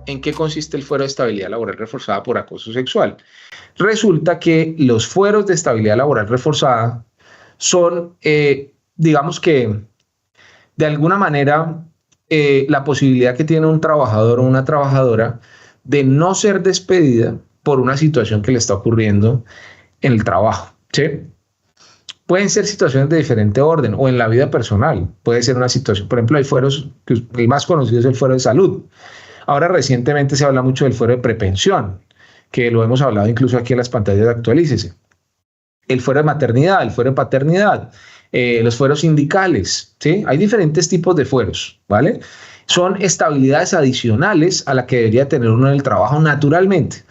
¿en qué consiste el fuero de estabilidad laboral reforzada por acoso sexual? Resulta que los fueros de estabilidad laboral reforzada son, digamos que, de alguna manera, la posibilidad que tiene un trabajador o una trabajadora de no ser despedida por una situación que le está ocurriendo en el trabajo, ¿sí? Pueden ser situaciones de diferente orden o en la vida personal. Puede ser una situación, por ejemplo, hay fueros, el más conocido es el fuero de salud. Ahora recientemente se habla mucho del fuero de prepensión, que lo hemos hablado incluso aquí en las pantallas de Actualícese. El fuero de maternidad, el fuero de paternidad, los fueros sindicales, ¿sí? Hay diferentes tipos de fueros, ¿vale? Son estabilidades adicionales a la que debería tener uno en el trabajo naturalmente.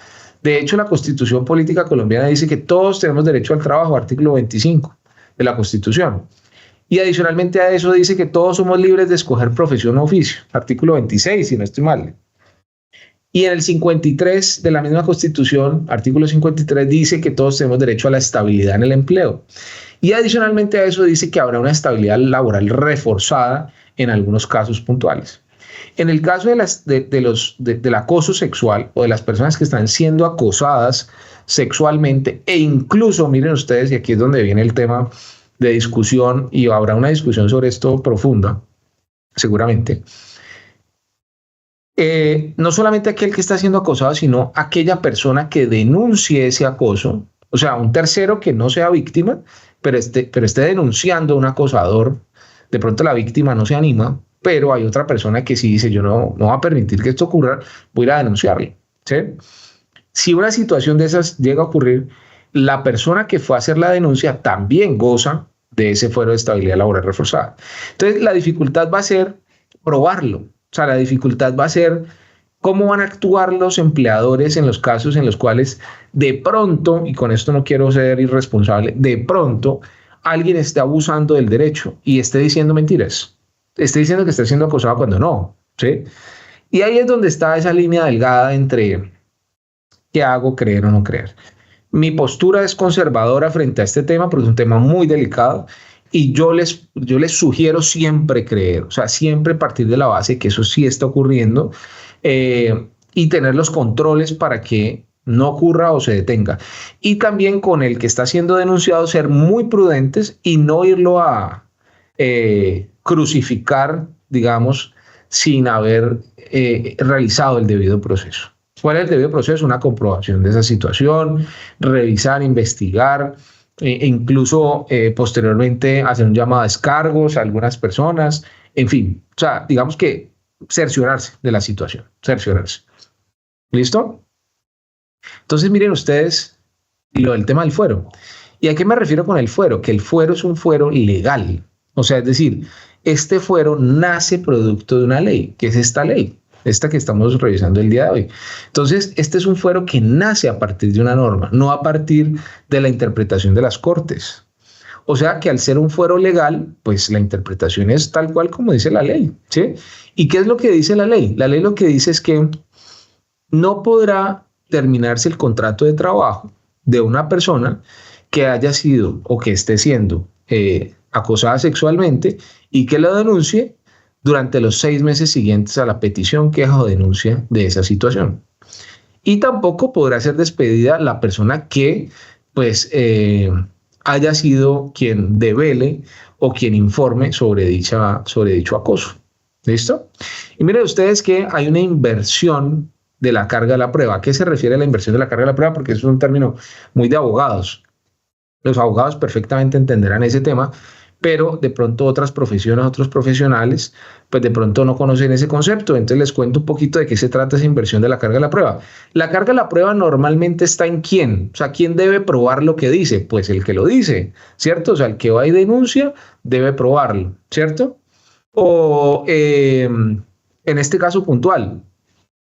De hecho, la Constitución Política Colombiana dice que todos tenemos derecho al trabajo, artículo 25 de la Constitución. Y adicionalmente a eso dice que todos somos libres de escoger profesión o oficio, artículo 26, si no estoy mal. Y en el 53 de la misma Constitución, artículo 53, dice que todos tenemos derecho a la estabilidad en el empleo. Y adicionalmente a eso dice que habrá una estabilidad laboral reforzada en algunos casos puntuales. En el caso del acoso sexual o de las personas que están siendo acosadas sexualmente e incluso, miren ustedes, y aquí es donde viene el tema de discusión y habrá una discusión sobre esto profunda, seguramente. No solamente aquel que está siendo acosado, sino aquella persona que denuncie ese acoso, o sea, un tercero que no sea víctima, pero esté denunciando a un acosador. De pronto la víctima no se anima, pero hay otra persona que sí dice, yo no voy a permitir que esto ocurra, voy a ir a denunciarlo, ¿sí? Si una situación de esas llega a ocurrir, la persona que fue a hacer la denuncia también goza de ese fuero de estabilidad laboral reforzada. Entonces, la dificultad va a ser probarlo. O sea, la dificultad va a ser cómo van a actuar los empleadores en los casos en los cuales de pronto, y con esto no quiero ser irresponsable, de pronto alguien esté abusando del derecho y esté diciendo mentiras, esté diciendo que está siendo acosado cuando no, ¿sí? Y ahí es donde está esa línea delgada entre qué hago, creer o no creer. Mi postura es conservadora frente a este tema porque es un tema muy delicado y yo les sugiero siempre creer, o sea, siempre partir de la base que eso sí está ocurriendo y tener los controles para que no ocurra o se detenga. Y también con el que está siendo denunciado ser muy prudentes y no irlo a crucificar, digamos, sin haber realizado el debido proceso. ¿Cuál es el debido proceso? Una comprobación de esa situación, revisar, investigar, e incluso posteriormente hacer un llamado a descargos a algunas personas, en fin, o sea, digamos que cerciorarse de la situación, cerciorarse. ¿Listo? Entonces miren ustedes lo del tema del fuero. ¿Y a qué me refiero con el fuero? Que el fuero es un fuero legal. O sea, es decir, este fuero nace producto de una ley, que es esta ley, esta que estamos revisando el día de hoy. Entonces, este es un fuero que nace a partir de una norma, no a partir de la interpretación de las cortes. O sea que al ser un fuero legal, pues la interpretación es tal cual como dice la ley, ¿sí? ¿Y qué es lo que dice la ley? La ley lo que dice es que no podrá terminarse el contrato de trabajo de una persona que haya sido o que esté siendo acosada sexualmente y que lo denuncie durante los 6 meses siguientes a la petición, queja o denuncia de esa situación. Y tampoco podrá ser despedida la persona que pues haya sido quien devele o quien informe sobre dicho acoso. ¿Listo? Y miren ustedes que hay una inversión de la carga de la prueba. ¿A qué se refiere la inversión de la carga de la prueba? Porque eso es un término muy de abogados. Los abogados perfectamente entenderán ese tema, pero de pronto otras profesiones, otros profesionales, pues de pronto no conocen ese concepto. Entonces les cuento un poquito de qué se trata esa inversión de la carga de la prueba. La carga de la prueba normalmente está en quién, o sea, ¿quién debe probar lo que dice? Pues el que lo dice, ¿cierto? O sea, el que va y denuncia debe probarlo, ¿cierto? O en este caso puntual,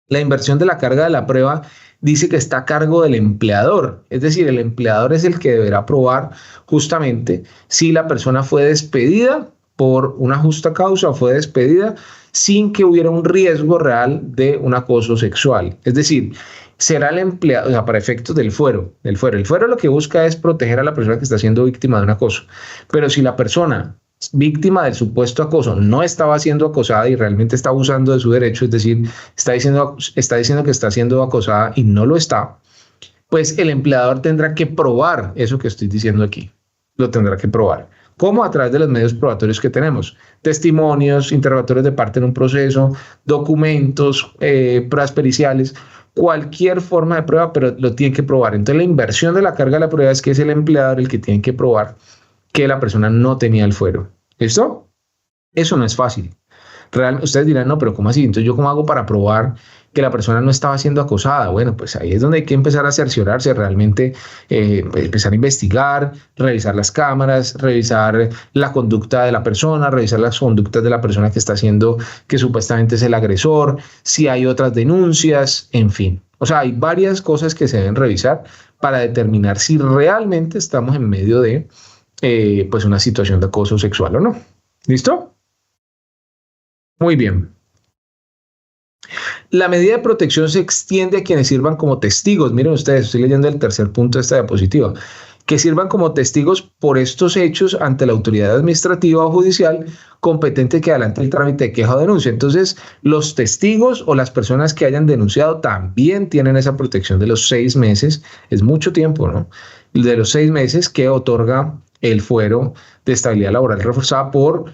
la inversión de la carga de la prueba dice que está a cargo del empleador, es decir, el empleador es el que deberá probar justamente si la persona fue despedida por una justa causa o fue despedida sin que hubiera un riesgo real de un acoso sexual. Es decir, será el empleado, o sea, para efectos del fuero. El fuero lo que busca es proteger a la persona que está siendo víctima de un acoso. Pero si la persona víctima del supuesto acoso no estaba siendo acosada y realmente está abusando de su derecho, es decir, está diciendo que está siendo acosada y no lo está, pues el empleador tendrá que probar eso que estoy diciendo aquí. Lo tendrá que probar. ¿Cómo? A través de los medios probatorios que tenemos. Testimonios, interrogatorios de parte en un proceso, documentos, pruebas periciales, cualquier forma de prueba, pero lo tiene que probar. Entonces la inversión de la carga de la prueba es que es el empleador el que tiene que probar que la persona no tenía el fuero. ¿Listo? Eso no es fácil. Ustedes dirán, no, pero ¿cómo así? Entonces, ¿yo cómo hago para probar que la persona no estaba siendo acosada? Bueno, pues ahí es donde hay que empezar a cerciorarse realmente, empezar a investigar, revisar las cámaras, revisar la conducta de la persona, revisar las conductas de la persona que está haciendo, que supuestamente es el agresor, si hay otras denuncias, en fin. O sea, hay varias cosas que se deben revisar para determinar si realmente estamos en medio de pues una situación de acoso sexual o no. ¿Listo? Muy bien. La medida de protección se extiende a quienes sirvan como testigos. Miren ustedes, estoy leyendo el tercer punto de esta diapositiva. Que sirvan como testigos por estos hechos ante la autoridad administrativa o judicial competente que adelante el trámite de queja o denuncia. Entonces, los testigos o las personas que hayan denunciado también tienen esa protección de los 6 meses. Es mucho tiempo, ¿no? De los 6 meses que otorga el fuero de estabilidad laboral reforzada por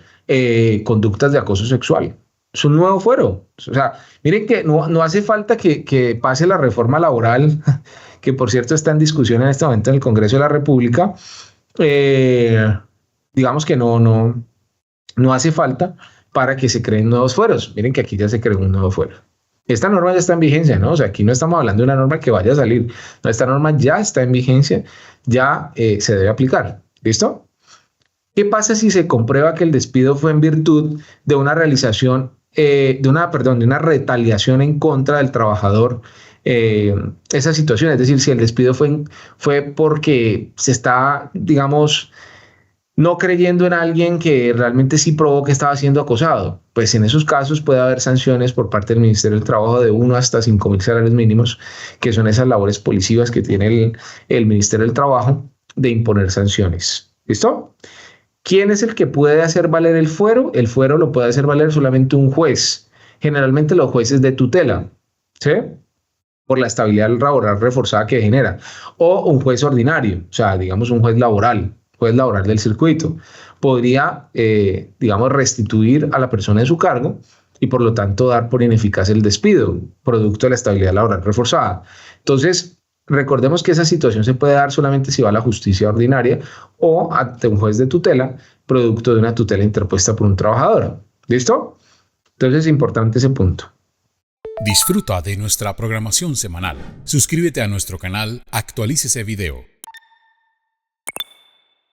conductas de acoso sexual. Es un nuevo fuero. O sea, miren que no hace falta que pase la reforma laboral, que por cierto está en discusión en este momento en el Congreso de la República. Digamos que no hace falta para que se creen nuevos fueros. Miren que aquí ya se creó un nuevo fuero. Esta norma ya está en vigencia, ¿no? O sea, aquí no estamos hablando de una norma que vaya a salir. No, esta norma ya está en vigencia, ya se debe aplicar. ¿Listo? ¿Qué pasa si se comprueba que el despido fue en virtud de una realización, de una retaliación en contra del trabajador? Esa situación, es decir, si el despido fue porque se está, digamos, no creyendo en alguien que realmente sí probó que estaba siendo acosado, pues en esos casos puede haber sanciones por parte del Ministerio del Trabajo de 1 hasta 5.000 salarios mínimos, que son esas labores policivas que tiene el Ministerio del Trabajo de imponer sanciones. ¿Listo? ¿Quién es el que puede hacer valer el fuero? El fuero lo puede hacer valer solamente un juez, generalmente los jueces de tutela, ¿sí? Por la estabilidad laboral reforzada que genera, o un juez ordinario, o sea, digamos un juez laboral del circuito. Podría, digamos, restituir a la persona en su cargo y por lo tanto dar por ineficaz el despido, producto de la estabilidad laboral reforzada. Entonces, recordemos que esa situación se puede dar solamente si va a la justicia ordinaria o ante un juez de tutela, producto de una tutela interpuesta por un trabajador. ¿Listo? Entonces es importante ese punto. Disfruta de nuestra programación semanal. Suscríbete a nuestro canal, actualícese video